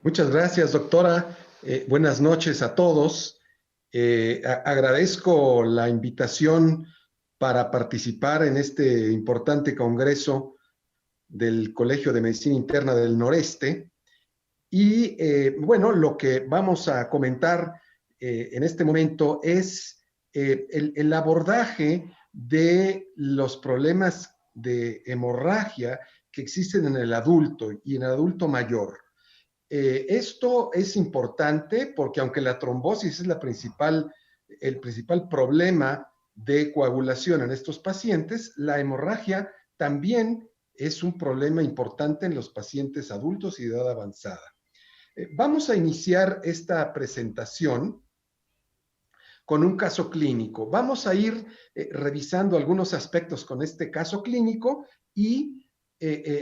Muchas gracias, doctora. Buenas noches a todos. Agradezco la invitación para participar en este importante congreso del Colegio de Medicina Interna del Noreste. Y bueno, lo que vamos a comentar en este momento es el abordaje de los problemas de hemorragia que existen en el adulto y en el adulto mayor. Esto es importante porque aunque la trombosis es el principal problema de coagulación en estos pacientes, la hemorragia también es un problema importante en los pacientes adultos y de edad avanzada. Vamos a iniciar esta presentación con un caso clínico. Vamos a ir revisando algunos aspectos con este caso clínico y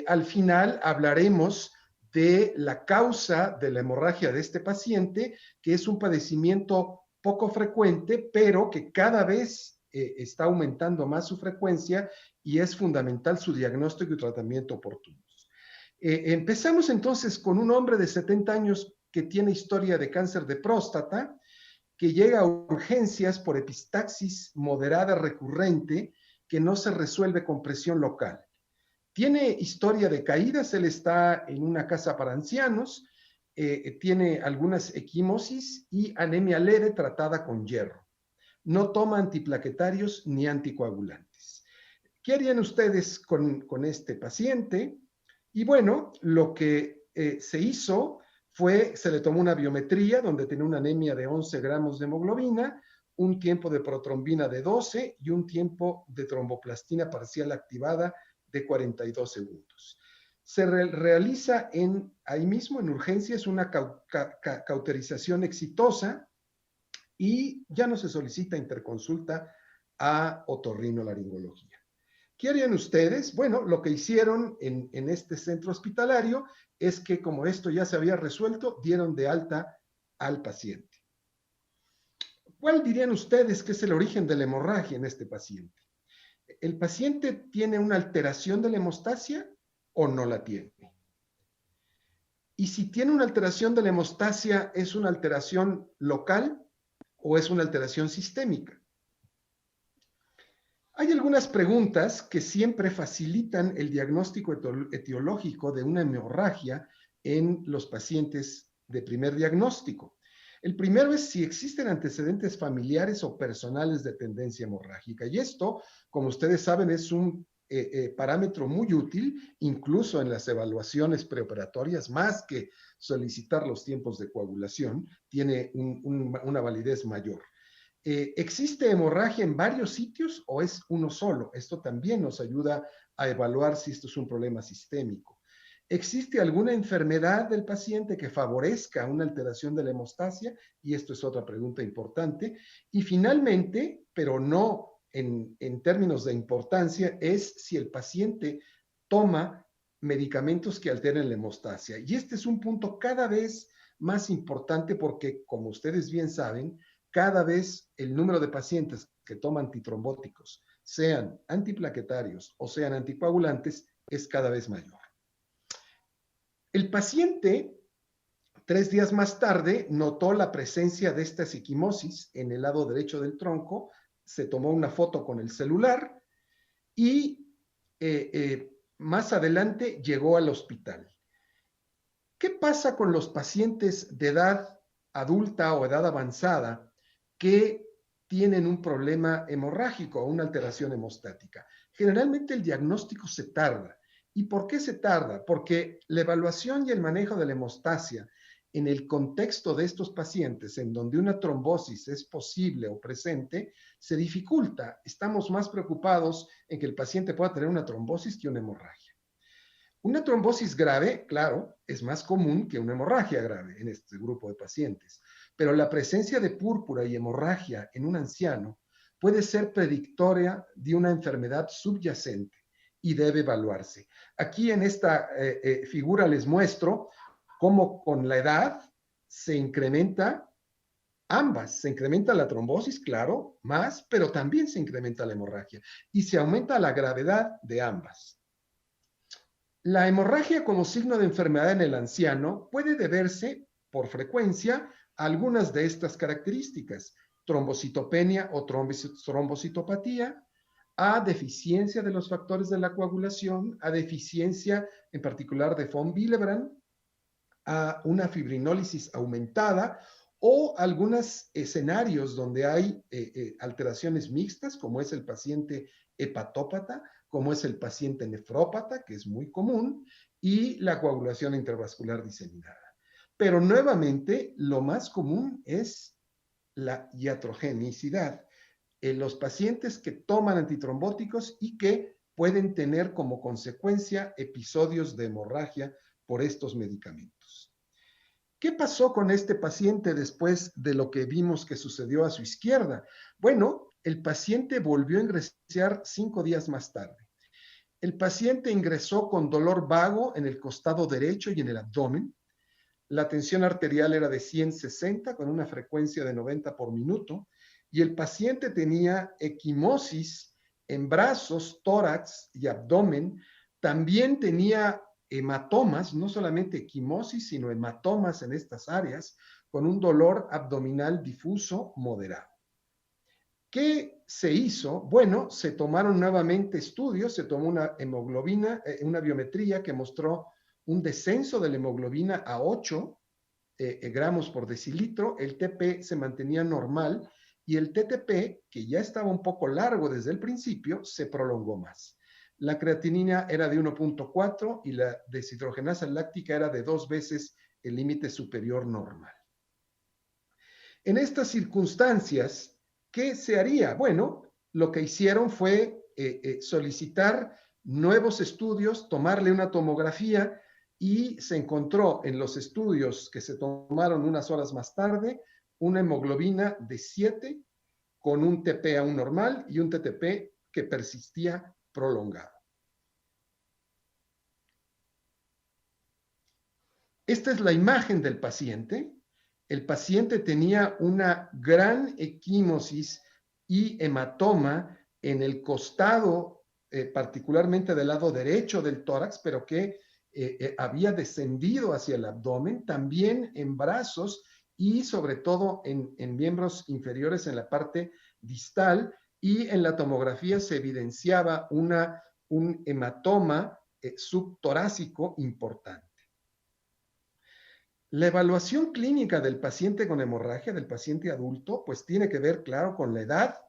al final hablaremos de la causa de la hemorragia de este paciente, que es un padecimiento poco frecuente, pero que cada vez está aumentando más su frecuencia y es fundamental su diagnóstico y tratamiento oportunos. Empezamos entonces con un hombre de 70 años que tiene historia de cáncer de próstata, que llega a urgencias por epistaxis moderada recurrente que no se resuelve con presión local. Tiene historia de caídas, él está en una casa para ancianos, tiene algunas equimosis y anemia leve tratada con hierro. No toma antiplaquetarios ni anticoagulantes. ¿Qué harían ustedes con este paciente? Y bueno, lo que se hizo fue, se le tomó una biometría donde tenía una anemia de 11 gramos de hemoglobina, un tiempo de protrombina de 12 y un tiempo de tromboplastina parcial activada de 42 segundos. Se realiza ahí mismo en urgencias una cauterización exitosa y ya no se solicita interconsulta a otorrinolaringología. ¿Qué harían ustedes? Bueno, lo que hicieron en este centro hospitalario es que como esto ya se había resuelto, dieron de alta al paciente. ¿Cuál dirían ustedes que es el origen de la hemorragia en este paciente? ¿El paciente tiene una alteración de la hemostasia o no la tiene? Y si tiene una alteración de la hemostasia, ¿es una alteración local o es una alteración sistémica? Hay algunas preguntas que siempre facilitan el diagnóstico etiológico de una hemorragia en los pacientes de primer diagnóstico. El primero es si existen antecedentes familiares o personales de tendencia hemorrágica. Y esto, como ustedes saben, es un parámetro muy útil, incluso en las evaluaciones preoperatorias, más que solicitar los tiempos de coagulación, tiene una validez mayor. ¿Existe hemorragia en varios sitios o es uno solo? Esto también nos ayuda a evaluar si esto es un problema sistémico. ¿Existe alguna enfermedad del paciente que favorezca una alteración de la hemostasia? Y esto es otra pregunta importante. Y finalmente, pero no en términos de importancia, es si el paciente toma medicamentos que alteren la hemostasia. Y este es un punto cada vez más importante porque, como ustedes bien saben, cada vez el número de pacientes que toman antitrombóticos, sean antiplaquetarios o sean anticoagulantes, es cada vez mayor. El paciente, 3 días más tarde, notó la presencia de esta equimosis en el lado derecho del tronco, se tomó una foto con el celular y más adelante llegó al hospital. ¿Qué pasa con los pacientes de edad adulta o edad avanzada que tienen un problema hemorrágico o una alteración hemostática? Generalmente el diagnóstico se tarda. ¿Y por qué se tarda? Porque la evaluación y el manejo de la hemostasia en el contexto de estos pacientes, en donde una trombosis es posible o presente, se dificulta. Estamos más preocupados en que el paciente pueda tener una trombosis que una hemorragia. Una trombosis grave, claro, es más común que una hemorragia grave en este grupo de pacientes, pero la presencia de púrpura y hemorragia en un anciano puede ser predictoria de una enfermedad subyacente y debe evaluarse. Aquí en esta figura les muestro cómo con la edad se incrementa ambas. Se incrementa la trombosis, claro, más, pero también se incrementa la hemorragia y se aumenta la gravedad de ambas. La hemorragia como signo de enfermedad en el anciano puede deberse, por frecuencia, a algunas de estas características: trombocitopenia o trombocitopatía, a deficiencia de los factores de la coagulación, a deficiencia en particular de von Willebrand, a una fibrinólisis aumentada o algunos escenarios donde hay alteraciones mixtas, como es el paciente hepatópata, como es el paciente nefrópata, que es muy común, y la coagulación intravascular diseminada. Pero nuevamente, lo más común es la iatrogenicidad en los pacientes que toman antitrombóticos y que pueden tener como consecuencia episodios de hemorragia por estos medicamentos. ¿Qué pasó con este paciente después de lo que vimos que sucedió a su izquierda? Bueno, el paciente volvió a ingresar 5 días más tarde. El paciente ingresó con dolor vago en el costado derecho y en el abdomen. La tensión arterial era de 160 con una frecuencia de 90 por minuto y el paciente tenía equimosis en brazos, tórax y abdomen. También tenía hematomas, no solamente equimosis, sino hematomas en estas áreas, con un dolor abdominal difuso moderado. ¿Qué se hizo? Bueno, se tomaron nuevamente estudios, se tomó una hemoglobina, una biometría que mostró un descenso de la hemoglobina a 8 gramos por decilitro, el TP se mantenía normal y el TTP, que ya estaba un poco largo desde el principio, se prolongó más. La creatinina era de 1.4 y la deshidrogenasa láctica era de 2 veces el límite superior normal. En estas circunstancias, ¿qué se haría? Bueno, lo que hicieron fue solicitar nuevos estudios, tomarle una tomografía y se encontró en los estudios que se tomaron unas horas más tarde una hemoglobina de 7 con un TP aún normal y un TTP que persistía prolongado. Esta es la imagen del paciente. El paciente tenía una gran equimosis y hematoma en el costado, particularmente del lado derecho del tórax, pero que había descendido hacia el abdomen, también en brazos y sobre todo en miembros inferiores en la parte distal, y en la tomografía se evidenciaba un hematoma subtorácico importante. La evaluación clínica del paciente con hemorragia, del paciente adulto, pues tiene que ver, claro, con la edad,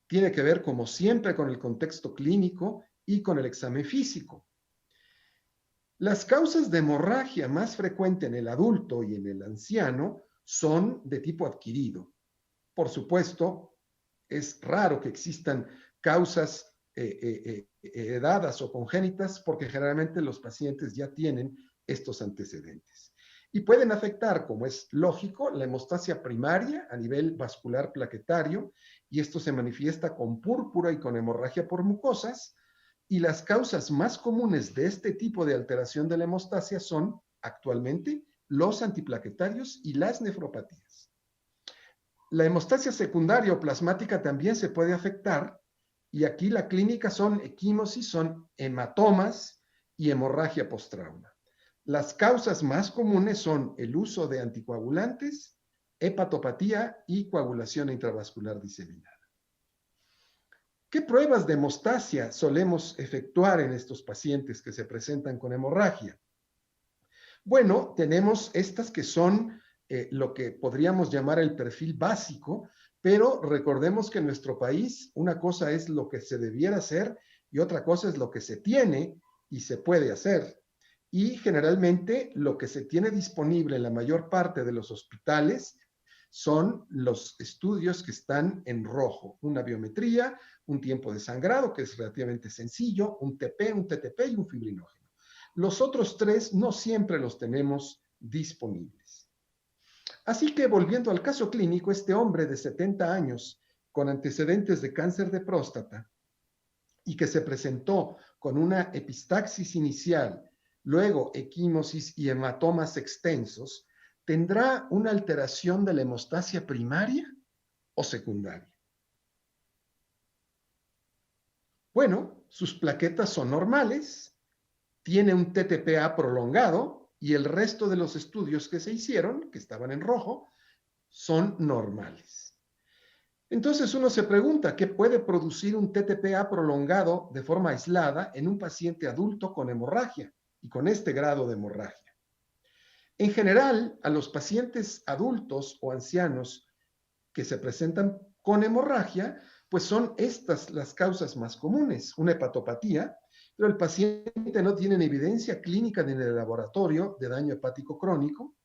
tiene que ver, como siempre, con el contexto clínico y con el examen físico. Las causas de hemorragia más frecuentes en el adulto y en el anciano son de tipo adquirido. Por supuesto, es raro que existan causas heredadas o congénitas porque generalmente los pacientes ya tienen estos antecedentes. Y pueden afectar, como es lógico, la hemostasia primaria a nivel vascular plaquetario, y esto se manifiesta con púrpura y con hemorragia por mucosas, y las causas más comunes de este tipo de alteración de la hemostasia son, actualmente, los antiplaquetarios y las nefropatías. La hemostasia secundaria o plasmática también se puede afectar, y aquí la clínica son equimosis, son hematomas y hemorragia postrauma. Las causas más comunes son el uso de anticoagulantes, hepatopatía y coagulación intravascular diseminada. ¿Qué pruebas de hemostasia solemos efectuar en estos pacientes que se presentan con hemorragia? Bueno, tenemos estas que son lo que podríamos llamar el perfil básico, pero recordemos que en nuestro país una cosa es lo que se debiera hacer y otra cosa es lo que se tiene y se puede hacer. Y generalmente lo que se tiene disponible en la mayor parte de los hospitales son los estudios que están en rojo: una biometría, un tiempo de sangrado, que es relativamente sencillo, un TP, un TTP y un fibrinógeno. Los otros tres no siempre los tenemos disponibles. Así que, volviendo al caso clínico, este hombre de 70 años con antecedentes de cáncer de próstata y que se presentó con una epistaxis inicial, luego equimosis y hematomas extensos, ¿tendrá una alteración de la hemostasia primaria o secundaria? Bueno, sus plaquetas son normales, tiene un TTPA prolongado y el resto de los estudios que se hicieron, que estaban en rojo, son normales. Entonces uno se pregunta, ¿qué puede producir un TTPA prolongado de forma aislada en un paciente adulto con hemorragia y con este grado de hemorragia? En general, a los pacientes adultos o ancianos que se presentan con hemorragia, pues son estas las causas más comunes, una hepatopatía, pero el paciente no tiene evidencia clínica ni en el laboratorio de daño hepático crónico.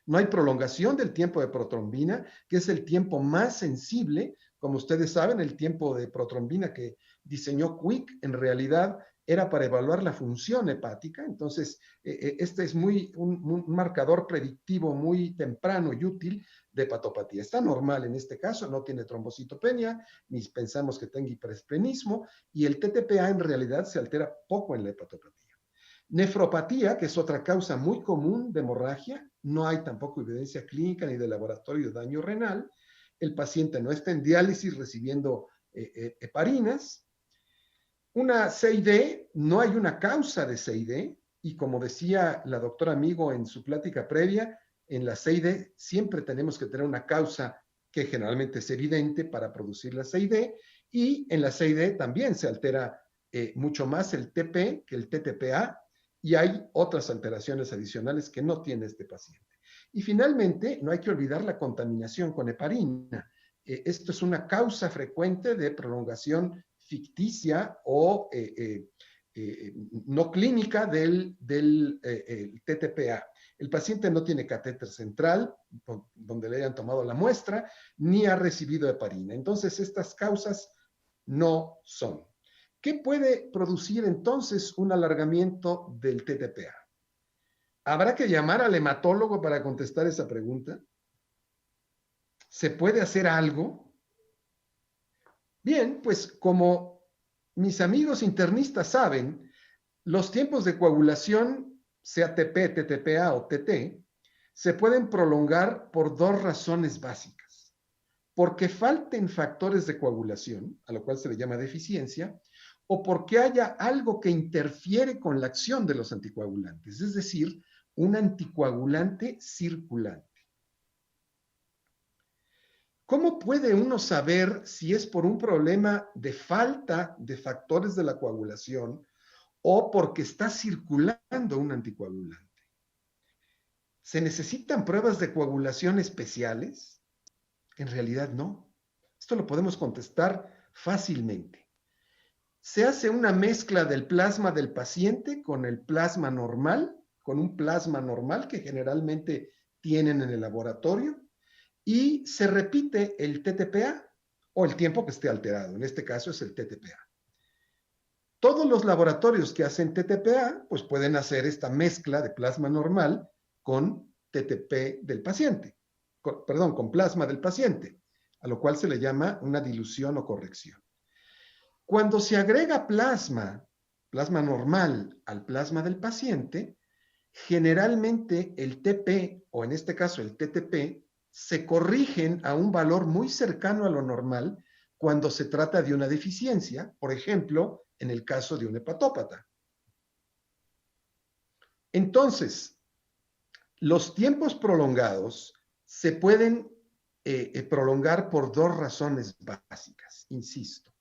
No hay prolongación del tiempo de protrombina, que es el tiempo más sensible. Como ustedes saben, el tiempo de protrombina que diseñó Quick en realidad era para evaluar la función hepática. Entonces, este es un marcador predictivo muy temprano y útil de hepatopatía. Está normal en este caso, no tiene trombocitopenia, ni pensamos que tenga hiperesplenismo, y el TTPA en realidad se altera poco en la hepatopatía. Nefropatía, que es otra causa muy común de hemorragia, no hay tampoco evidencia clínica ni de laboratorio de daño renal. El paciente no está en diálisis recibiendo heparinas. Una CID, no hay una causa de CID, y como decía la doctora Amigo en su plática previa, en la CID siempre tenemos que tener una causa que generalmente es evidente para producir la CID, y en la CID también se altera mucho más el TP que el TTPA, y hay otras alteraciones adicionales que no tiene este paciente. Y finalmente, no hay que olvidar la contaminación con heparina. Esto es una causa frecuente de prolongación ficticia o no clínica del TTPA. El paciente no tiene catéter central donde le hayan tomado la muestra, ni ha recibido heparina. Entonces, estas causas no son. ¿Qué puede producir entonces un alargamiento del TTPA? ¿Habrá que llamar al hematólogo para contestar esa pregunta? ¿Se puede hacer algo? Bien, pues como mis amigos internistas saben, los tiempos de coagulación, sea TP, TTPA o TT, se pueden prolongar por dos razones básicas. Porque falten factores de coagulación, a lo cual se le llama deficiencia, o porque haya algo que interfiere con la acción de los anticoagulantes, es decir, un anticoagulante circulante. ¿Cómo puede uno saber si es por un problema de falta de factores de la coagulación o porque está circulando un anticoagulante? ¿Se necesitan pruebas de coagulación especiales? En realidad no. Esto lo podemos contestar fácilmente. Se hace una mezcla del plasma del paciente con el plasma normal, con un plasma normal que generalmente tienen en el laboratorio, y se repite el TTPA o el tiempo que esté alterado. En este caso es el TTPA. Todos los laboratorios que hacen TTPA pues pueden hacer esta mezcla de plasma normal con TTP del paciente, con plasma del paciente, a lo cual se le llama una dilución o corrección. Cuando se agrega plasma normal al plasma del paciente, generalmente el TP, o en este caso el TTP, se corrigen a un valor muy cercano a lo normal cuando se trata de una deficiencia, por ejemplo, en el caso de un hepatópata. Entonces, los tiempos prolongados se pueden prolongar por dos razones básicas, insisto.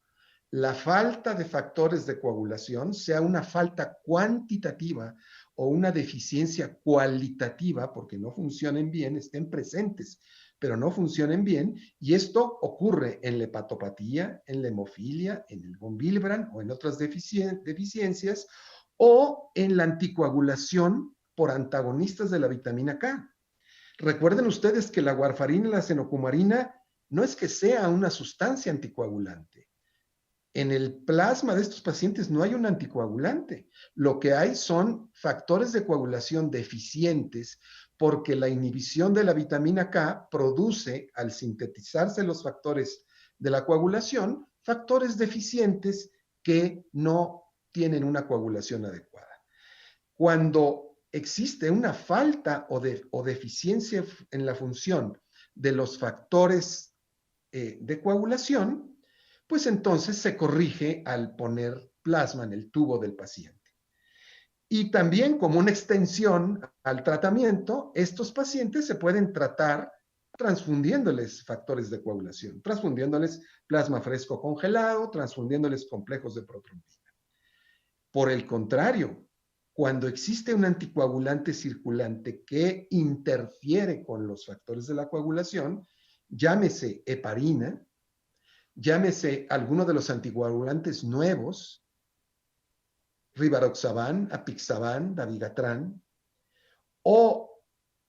La falta de factores de coagulación, sea una falta cuantitativa o una deficiencia cualitativa, porque no funcionen bien, estén presentes, pero no funcionen bien, y esto ocurre en la hepatopatía, en la hemofilia, en el von Willebrand o en otras deficiencias, o en la anticoagulación por antagonistas de la vitamina K. Recuerden ustedes que la warfarina y la cenocumarina no es que sea una sustancia anticoagulante. En el plasma de estos pacientes no hay un anticoagulante. Lo que hay son factores de coagulación deficientes porque la inhibición de la vitamina K produce, al sintetizarse los factores de la coagulación, factores deficientes que no tienen una coagulación adecuada. Cuando existe una falta o deficiencia en la función de los factores de coagulación, pues entonces se corrige al poner plasma en el tubo del paciente. Y también como una extensión al tratamiento, estos pacientes se pueden tratar transfundiéndoles factores de coagulación, transfundiéndoles plasma fresco congelado, transfundiéndoles complejos de protrombina. Por el contrario, cuando existe un anticoagulante circulante que interfiere con los factores de la coagulación, llámese heparina, llámese alguno de los anticoagulantes nuevos, rivaroxaban, apixaban, dabigatran, o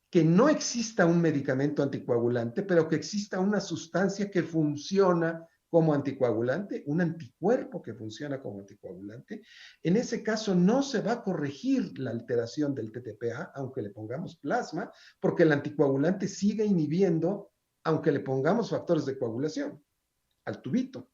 que no exista un medicamento anticoagulante, pero que exista una sustancia que funciona como anticoagulante, un anticuerpo que funciona como anticoagulante. En ese caso no se va a corregir la alteración del TTPA, aunque le pongamos plasma, porque el anticoagulante sigue inhibiendo, aunque le pongamos factores de coagulación al tubito.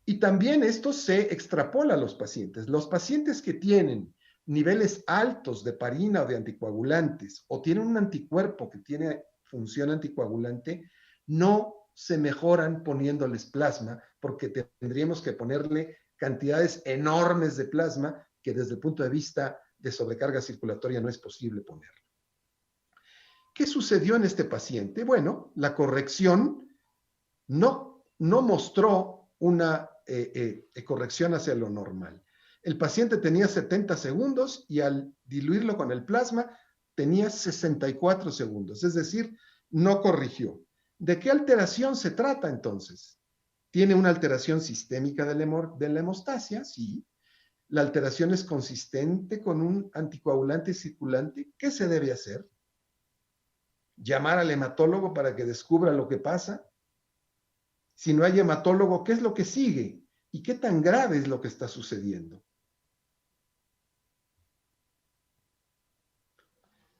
Y también esto se extrapola a los pacientes. Los pacientes que tienen niveles altos de heparina o de anticoagulantes o tienen un anticuerpo que tiene función anticoagulante, no se mejoran poniéndoles plasma porque tendríamos que ponerle cantidades enormes de plasma que desde el punto de vista de sobrecarga circulatoria no es posible ponerlo. ¿Qué sucedió en este paciente? Bueno, la corrección no mostró una corrección hacia lo normal. El paciente tenía 70 segundos y al diluirlo con el plasma tenía 64 segundos, es decir, no corrigió. ¿De qué alteración se trata entonces? ¿Tiene una alteración sistémica de la hemostasia? Sí. ¿La alteración es consistente con un anticoagulante circulante? ¿Qué se debe hacer? ¿Llamar al hematólogo para que descubra lo que pasa? Si no hay hematólogo, ¿qué es lo que sigue? ¿Y qué tan grave es lo que está sucediendo?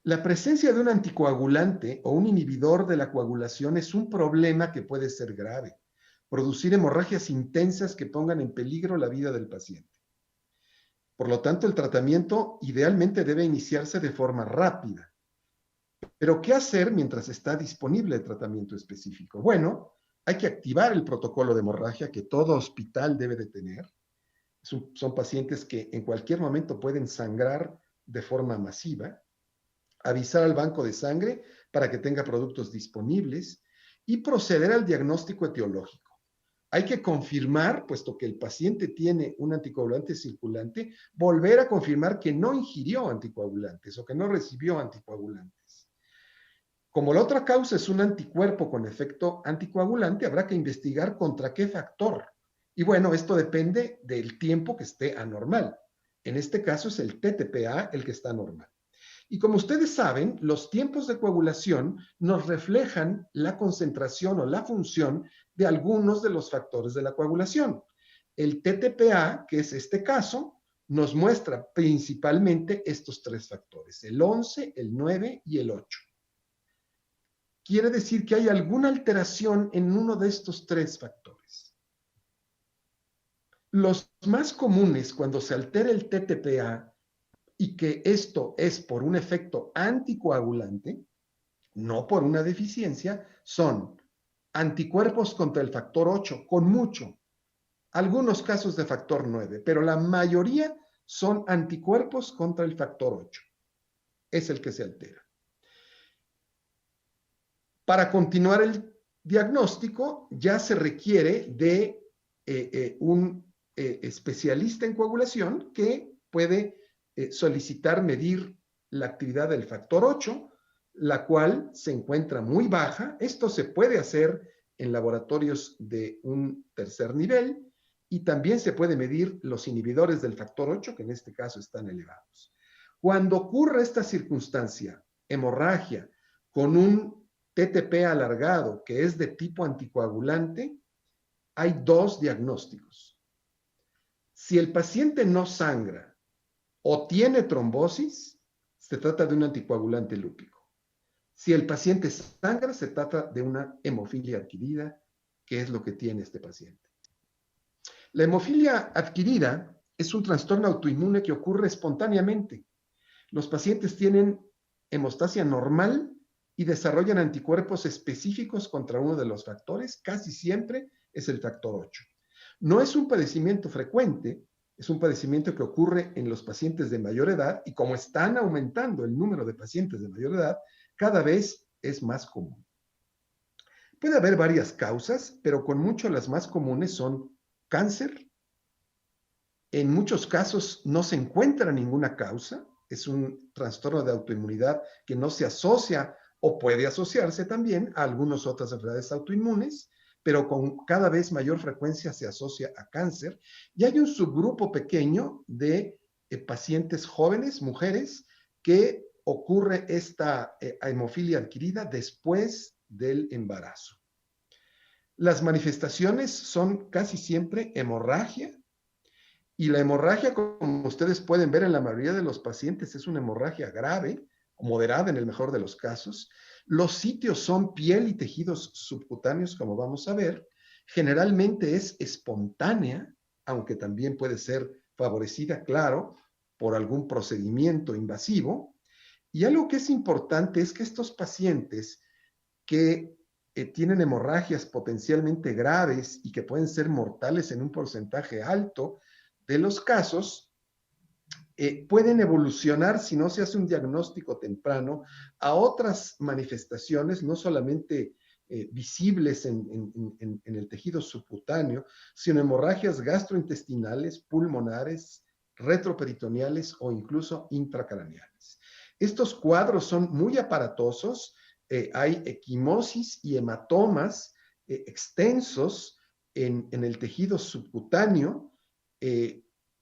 La presencia de un anticoagulante o un inhibidor de la coagulación es un problema que puede ser grave, producir hemorragias intensas que pongan en peligro la vida del paciente. Por lo tanto, el tratamiento idealmente debe iniciarse de forma rápida. Pero, ¿qué hacer mientras está disponible el tratamiento específico? Bueno, hay que activar el protocolo de hemorragia que todo hospital debe de tener. Son pacientes que en cualquier momento pueden sangrar de forma masiva. Avisar al banco de sangre para que tenga productos disponibles y proceder al diagnóstico etiológico. Hay que confirmar, puesto que el paciente tiene un anticoagulante circulante, volver a confirmar que no ingirió anticoagulantes o que no recibió anticoagulantes. Como la otra causa es un anticuerpo con efecto anticoagulante, habrá que investigar contra qué factor. Y bueno, esto depende del tiempo que esté anormal. En este caso es el TTPA el que está anormal. Y como ustedes saben, los tiempos de coagulación nos reflejan la concentración o la función de algunos de los factores de la coagulación. El TTPA, que es este caso, nos muestra principalmente estos tres factores, el 11, el 9 y el 8. Quiere decir que hay alguna alteración en uno de estos tres factores. Los más comunes cuando se altera el TTPA y que esto es por un efecto anticoagulante, no por una deficiencia, son anticuerpos contra el factor 8, con mucho, algunos casos de factor 9, pero la mayoría son anticuerpos contra el factor 8. Es el que se altera. Para continuar el diagnóstico, ya se requiere de un especialista en coagulación que puede solicitar medir la actividad del factor 8, la cual se encuentra muy baja. Esto se puede hacer en laboratorios de un tercer nivel y también se puede medir los inhibidores del factor 8, que en este caso están elevados. Cuando ocurre esta circunstancia, hemorragia, con un TTP alargado que es de tipo anticoagulante, hay dos diagnósticos. Si el paciente no sangra o tiene trombosis, se trata de un anticoagulante lúpico. Si el paciente sangra, se trata de una hemofilia adquirida, que es lo que tiene este paciente. La hemofilia adquirida es un trastorno autoinmune que ocurre espontáneamente. Los pacientes tienen hemostasia normal y desarrollan anticuerpos específicos contra uno de los factores, casi siempre es el factor 8. No es un padecimiento frecuente, Es un padecimiento que ocurre en los pacientes de mayor edad y como están aumentando el número de pacientes de mayor edad, cada vez es más común. Puede haber varias causas, pero con mucho las más comunes son cáncer. En muchos casos no se encuentra ninguna causa. Es un trastorno de autoinmunidad que no se asocia o puede asociarse también a algunas otras enfermedades autoinmunes, pero con cada vez mayor frecuencia se asocia a cáncer. Y hay un subgrupo pequeño de pacientes jóvenes, mujeres, que ocurre esta hemofilia adquirida después del embarazo. Las manifestaciones son casi siempre hemorragia, y la hemorragia, como ustedes pueden ver en la mayoría de los pacientes, es una hemorragia grave, moderada en el mejor de los casos. Los sitios son piel y tejidos subcutáneos, como vamos a ver. Generalmente es espontánea, aunque también puede ser favorecida, claro, por algún procedimiento invasivo. Y algo que es importante es que estos pacientes que tienen hemorragias potencialmente graves y que pueden ser mortales en un porcentaje alto de los casos, pueden evolucionar, si no se hace un diagnóstico temprano, a otras manifestaciones, no solamente visibles en el tejido subcutáneo, sino hemorragias gastrointestinales, pulmonares, retroperitoneales o incluso intracraneales. Estos cuadros son muy aparatosos, hay equimosis y hematomas extensos en el tejido subcutáneo,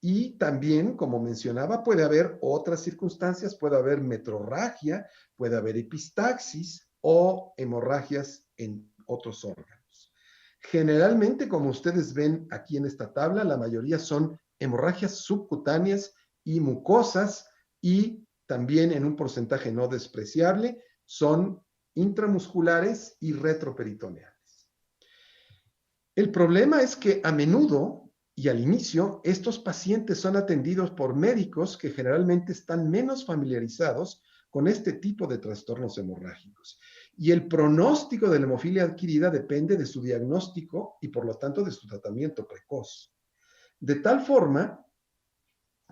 y también, como mencionaba, puede haber otras circunstancias, puede haber metrorragia, puede haber epistaxis o hemorragias en otros órganos. Generalmente, como ustedes ven aquí en esta tabla, la mayoría son hemorragias subcutáneas y mucosas, y también en un porcentaje no despreciable son intramusculares y retroperitoneales. El problema es que a menudo y al inicio, estos pacientes son atendidos por médicos que generalmente están menos familiarizados con este tipo de trastornos hemorrágicos. Y el pronóstico de la hemofilia adquirida depende de su diagnóstico y por lo tanto de su tratamiento precoz. De tal forma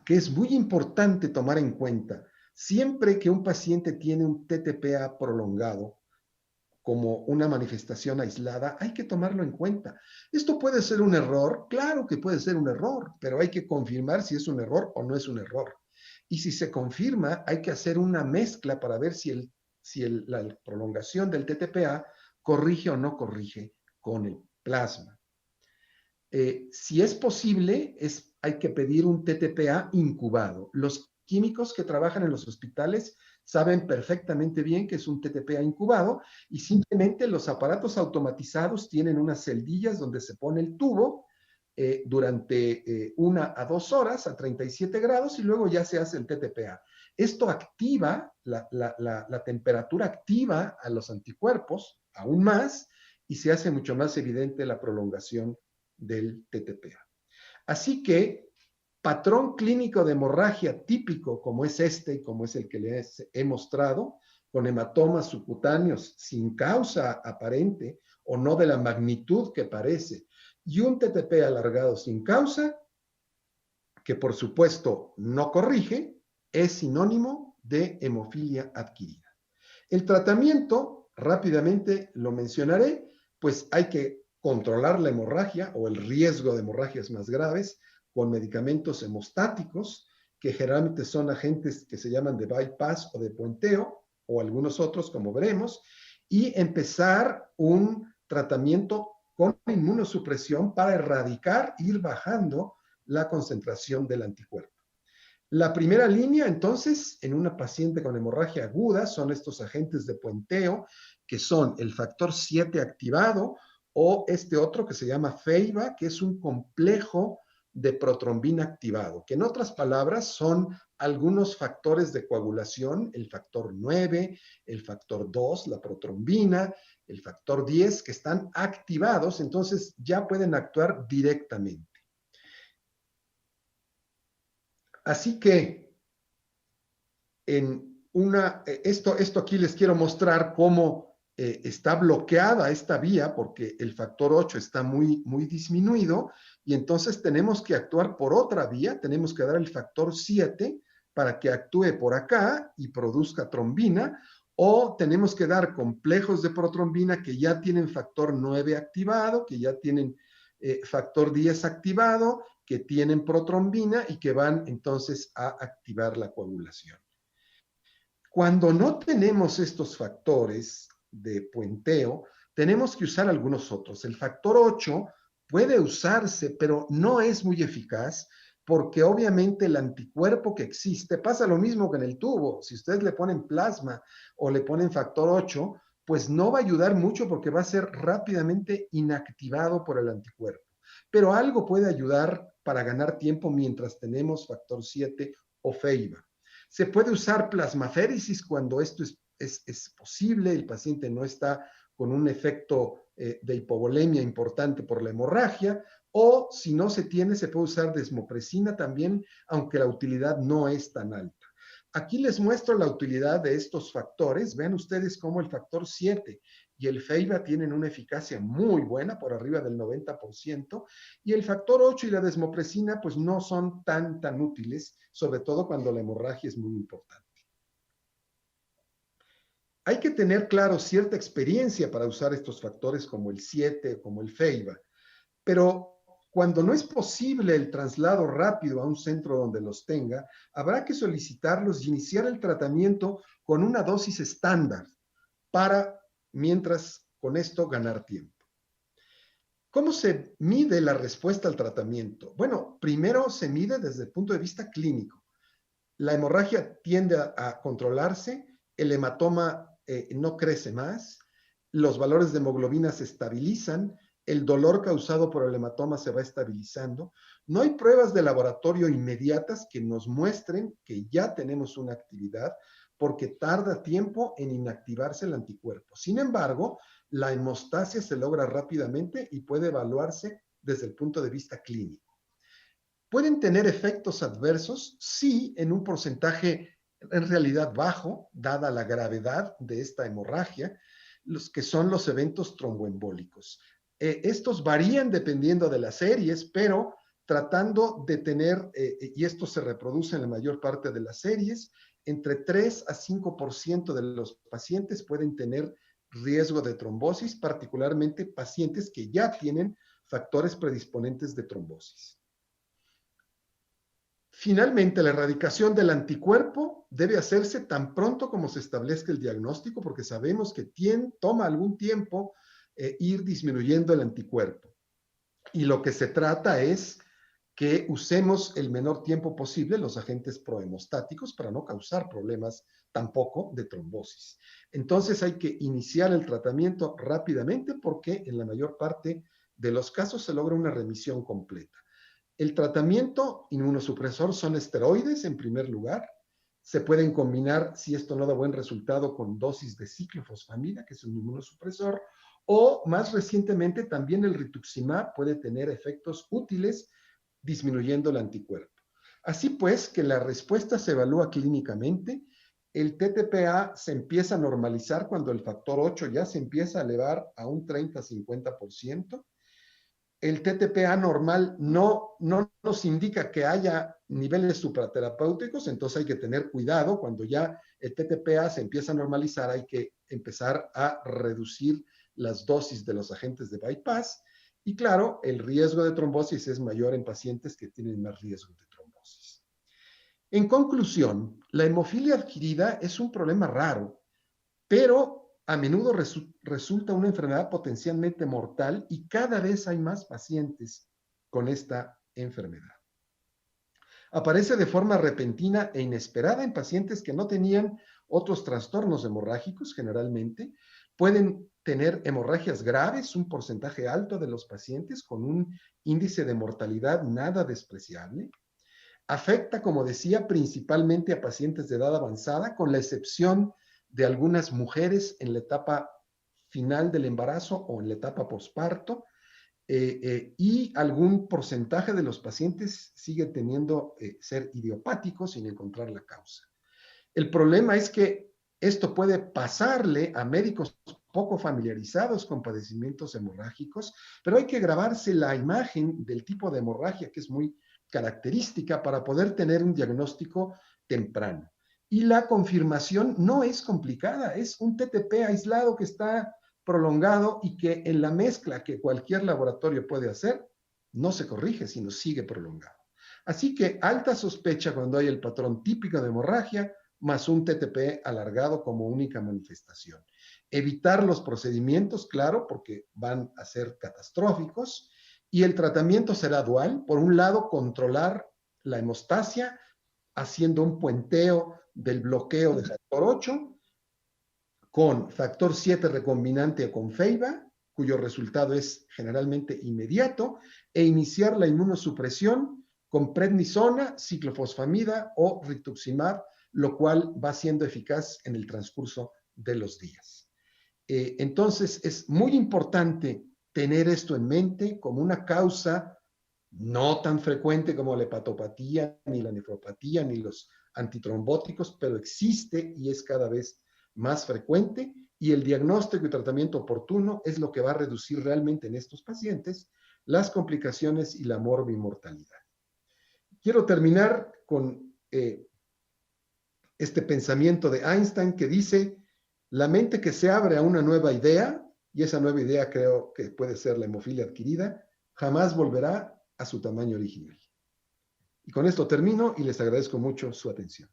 que es muy importante tomar en cuenta, siempre que un paciente tiene un TTPA prolongado, como una manifestación aislada, hay que tomarlo en cuenta. ¿Esto puede ser un error? Claro que puede ser un error, pero hay que confirmar si es un error o no es un error. Y si se confirma, hay que hacer una mezcla para ver si la prolongación del TTPA corrige o no corrige con el plasma. Si es posible, hay que pedir un TTPA incubado. Los químicos que trabajan en los hospitales saben perfectamente bien que es un TTPA incubado, y simplemente los aparatos automatizados tienen unas celdillas donde se pone el tubo durante 1 a 2 horas a 37 grados y luego ya se hace el TTPA. Esto activa, la temperatura activa a los anticuerpos aún más y se hace mucho más evidente la prolongación del TTPA. Así que patrón clínico de hemorragia típico, como es este y como es el que les he mostrado, con hematomas subcutáneos sin causa aparente o no de la magnitud que parece, y un TTP alargado sin causa, que por supuesto no corrige, es sinónimo de hemofilia adquirida. El tratamiento, rápidamente lo mencionaré, pues hay que controlar la hemorragia o el riesgo de hemorragias más graves con medicamentos hemostáticos, que generalmente son agentes que se llaman de bypass o de puenteo, o algunos otros, como veremos, y empezar un tratamiento con inmunosupresión para erradicar, ir bajando la concentración del anticuerpo. La primera línea, entonces, en una paciente con hemorragia aguda, son estos agentes de puenteo, que son el factor 7 activado, o este otro que se llama FEIBA, que es un complejo de protrombina activado, que en otras palabras son algunos factores de coagulación, el factor 9, el factor 2, la protrombina, el factor 10, que están activados, entonces ya pueden actuar directamente. Así que esto aquí les quiero mostrar cómo está bloqueada esta vía porque el factor 8 está muy disminuido, y entonces tenemos que actuar por otra vía, tenemos que dar el factor 7 para que actúe por acá y produzca trombina, o tenemos que dar complejos de protrombina que ya tienen factor 9 activado, que ya tienen factor 10 activado, que tienen protrombina y que van entonces a activar la coagulación. Cuando no tenemos estos factores de puenteo, tenemos que usar algunos otros. El factor 8 puede usarse, pero no es muy eficaz porque obviamente el anticuerpo que existe, pasa lo mismo que en el tubo. Si ustedes le ponen plasma o le ponen factor 8, pues no va a ayudar mucho porque va a ser rápidamente inactivado por el anticuerpo. Pero algo puede ayudar para ganar tiempo mientras tenemos factor 7 o FEIBA. Se puede usar plasmaféresis cuando esto es posible, el paciente no está con un efecto de hipovolemia importante por la hemorragia, o si no se tiene, se puede usar desmopresina también, aunque la utilidad no es tan alta. Aquí les muestro la utilidad de estos factores. Vean ustedes cómo el factor 7 y el FEIBA tienen una eficacia muy buena, por arriba del 90%, y el factor 8 y la desmopresina pues no son tan útiles, sobre todo cuando la hemorragia es muy importante. Hay que tener, claro, cierta experiencia para usar estos factores como el 7, como el FEIBA, pero cuando no es posible el traslado rápido a un centro donde los tenga, habrá que solicitarlos y iniciar el tratamiento con una dosis estándar para, mientras con esto, ganar tiempo. ¿Cómo se mide la respuesta al tratamiento? Bueno, primero se mide desde el punto de vista clínico. La hemorragia tiende a controlarse, el hematoma no crece más, los valores de hemoglobina se estabilizan, el dolor causado por el hematoma se va estabilizando. No hay pruebas de laboratorio inmediatas que nos muestren que ya tenemos una actividad porque tarda tiempo en inactivarse el anticuerpo. Sin embargo, la hemostasia se logra rápidamente y puede evaluarse desde el punto de vista clínico. ¿Pueden tener efectos adversos? Sí, en un porcentaje en realidad bajo, dada la gravedad de esta hemorragia, los que son los eventos tromboembólicos. Estos varían dependiendo de las series, pero tratando de tener, y esto se reproduce en la mayor parte de las series, entre 3 a 5% de los pacientes pueden tener riesgo de trombosis, particularmente pacientes que ya tienen factores predisponentes de trombosis. Finalmente, la erradicación del anticuerpo debe hacerse tan pronto como se establezca el diagnóstico, porque sabemos que toma algún tiempo ir disminuyendo el anticuerpo. Y lo que se trata es que usemos el menor tiempo posible los agentes prohemostáticos para no causar problemas tampoco de trombosis. Entonces hay que iniciar el tratamiento rápidamente porque en la mayor parte de los casos se logra una remisión completa. El tratamiento inmunosupresor son esteroides en primer lugar. Se pueden combinar, si esto no da buen resultado, con dosis de ciclofosfamida, que es un inmunosupresor, o más recientemente también el rituximab puede tener efectos útiles disminuyendo el anticuerpo. Así pues, que la respuesta se evalúa clínicamente. El TTPA se empieza a normalizar cuando el factor 8 ya se empieza a elevar a un 30-50%. El TTPA normal no nos indica que haya niveles supraterapéuticos, entonces hay que tener cuidado. Cuando ya el TTPA se empieza a normalizar, hay que empezar a reducir las dosis de los agentes de bypass. Y claro, el riesgo de trombosis es mayor en pacientes que tienen más riesgo de trombosis. En conclusión, la hemofilia adquirida es un problema raro, pero a menudo resulta una enfermedad potencialmente mortal y cada vez hay más pacientes con esta enfermedad. Aparece de forma repentina e inesperada en pacientes que no tenían otros trastornos hemorrágicos generalmente. Pueden tener hemorragias graves, un porcentaje alto de los pacientes con un índice de mortalidad nada despreciable. Afecta, como decía, principalmente a pacientes de edad avanzada, con la excepción de algunas mujeres en la etapa final del embarazo o en la etapa posparto, y algún porcentaje de los pacientes sigue teniendo ser idiopático sin encontrar la causa. El problema es que esto puede pasarle a médicos poco familiarizados con padecimientos hemorrágicos, pero hay que grabarse la imagen del tipo de hemorragia que es muy característica para poder tener un diagnóstico temprano. Y la confirmación no es complicada, es un TTP aislado que está prolongado y que en la mezcla que cualquier laboratorio puede hacer, no se corrige, sino sigue prolongado. Así que alta sospecha cuando hay el patrón típico de hemorragia, más un TTP alargado como única manifestación. Evitar los procedimientos, claro, porque van a ser catastróficos, y el tratamiento será dual. Por un lado, controlar la hemostasia haciendo un puenteo del bloqueo de factor 8 con factor 7 recombinante o con FEIBA, cuyo resultado es generalmente inmediato, e iniciar la inmunosupresión con prednisona, ciclofosfamida o rituximab, lo cual va siendo eficaz en el transcurso de los días. Entonces, es muy importante tener esto en mente como una causa no tan frecuente como la hepatopatía, ni la nefropatía, ni los antitrombóticos, pero existe y es cada vez más frecuente, y el diagnóstico y tratamiento oportuno es lo que va a reducir realmente en estos pacientes las complicaciones y la morbimortalidad. Quiero terminar con este pensamiento de Einstein que dice: la mente que se abre a una nueva idea, y esa nueva idea creo que puede ser la hemofilia adquirida, jamás volverá a su tamaño original. Y con esto termino y les agradezco mucho su atención.